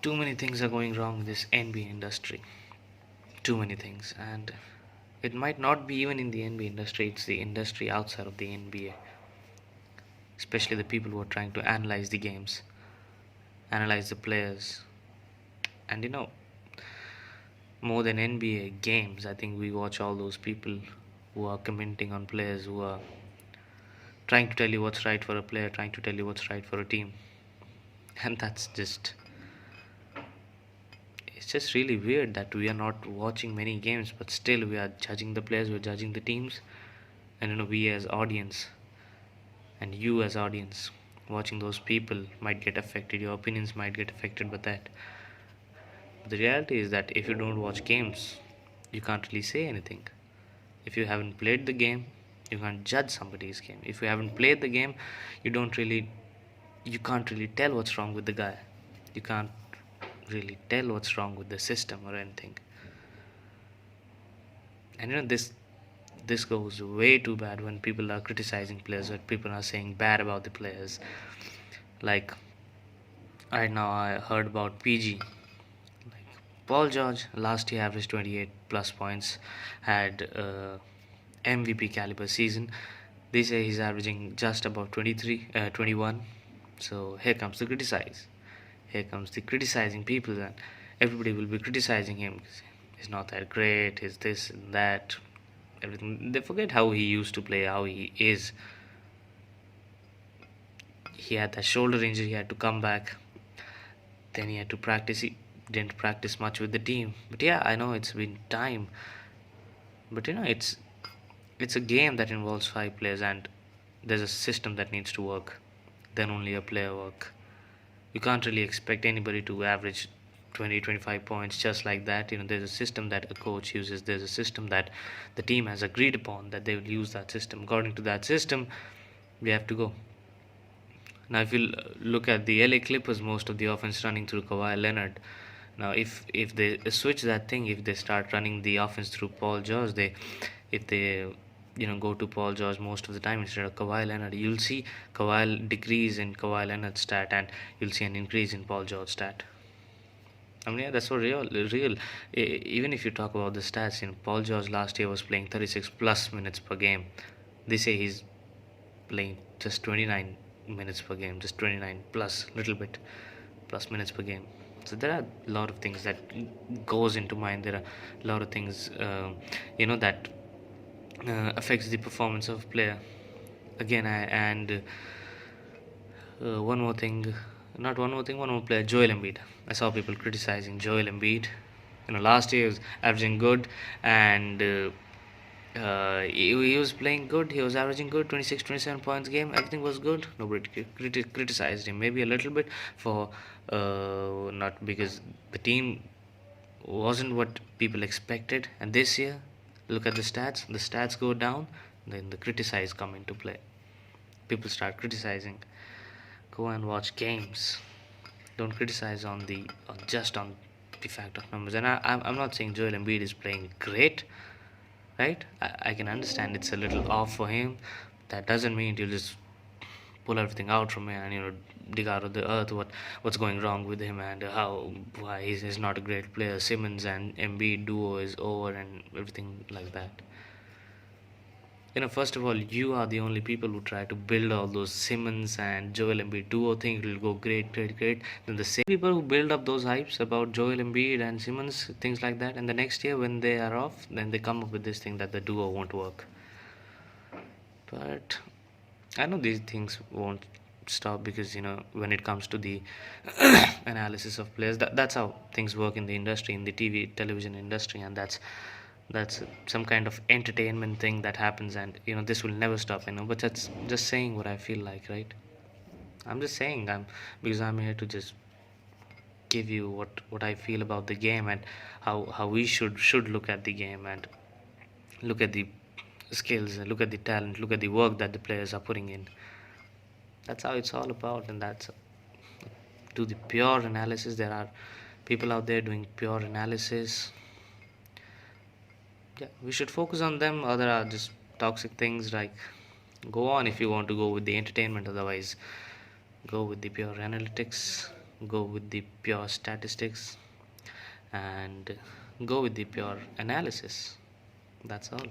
Too many things are going wrong in this NBA industry. Too many things, and it might not be even in the NBA industry. It's the industry outside of the NBA, especially the people who are trying to analyze the games, analyze the players, and more than NBA games, I think we watch all those people who are commenting on players, who are trying to tell you what's right for a player, trying to tell you what's right for a team. And it's just really weird that we are not watching many games, but still we are judging the players, we're judging the teams, and we as audience, and you as audience watching those people might get affected, your opinions might get affected by that. But the reality is that if you don't watch games, you can't really say anything. If you haven't played the game, you can't judge somebody's game. If you haven't played the game, you don't really you can't really tell what's wrong with the guy. You can't really tell what's wrong with the system or anything. And this goes way too bad when people are criticizing players, when people are saying bad about the players. Like right now I heard about PG. Like Paul George last year averaged 28 plus points, had MVP caliber season. They say he's averaging just about 23, 21. So here comes the criticize. Here comes the criticizing people, and everybody will be criticizing him. He's not that great. He's this and that. Everything. They forget how he used to play, how he is. He had that shoulder injury. He had to come back. Then he had to practice. He didn't practice much with the team. But yeah, I know it's been time. But it's a game that involves five players, and there's a system that needs to work. Then only a player work. You can't really expect anybody to average 20 25 points just like that. There's a system that a coach uses, there's a system that the team has agreed upon, that they will use that system. According to that system, we have to go. Now if you look at the LA Clippers, most of the offense running through Kawhi Leonard. Now if they switch that thing, if they start running the offense through Paul George, if they go to Paul George most of the time instead of Kawhi Leonard, you'll see Kawhi decrease in Kawhi Leonard's stat, and you'll see an increase in Paul George stat. I mean, yeah, that's so real. Even if you talk about the stats, Paul George last year was playing 36 plus minutes per game. They say he's playing just 29 minutes per game, just 29 plus, little bit plus minutes per game. So there are a lot of things that goes into mind. There are a lot of things, that affects the performance of a player. Again, and one more thing, not one more thing, one more player, Joel Embiid. I saw people criticizing Joel Embiid. Last year he was averaging good, and he was playing good. He was averaging good, 26, 27 points a game. Everything was good. Nobody criticized him. Maybe a little bit for not because the team wasn't what people expected. And this year, look at the stats. The stats go down, then the criticize come into play. People start criticizing. Go and watch games. Don't criticize just on the fact of numbers. And I'm not saying Joel Embiid is playing great, right? I can understand it's a little off for him. That doesn't mean you'll just pull everything out from him and dig out of the earth what's going wrong with him, and why he's not a great player. Simmons and Embiid duo is over and everything like that. First of all, you are the only people who try to build all those Simmons and Joel Embiid duo thing. It will go great, great, great. Then the same people who build up those hypes about Joel Embiid and Simmons, things like that, and the next year when they are off, then they come up with this thing that the duo won't work. But I know these things won't stop, because when it comes to the analysis of players, that's how things work in the industry, in the television industry, and that's some kind of entertainment thing that happens, and this will never stop. But that's just saying what I feel like, right? I'm just saying, because I'm here to just give you what I feel about the game, and how we should look at the game, and look at the skills, look at the talent, look at the work that the players are putting in. That's how it's all about, and that's do the pure analysis. There are people out there doing pure analysis. Yeah, we should focus on them. Other are just toxic things. Like, go on if you want to go with the entertainment, otherwise go with the pure analytics. go with the pure statistics and go with the pure analysis. That's all.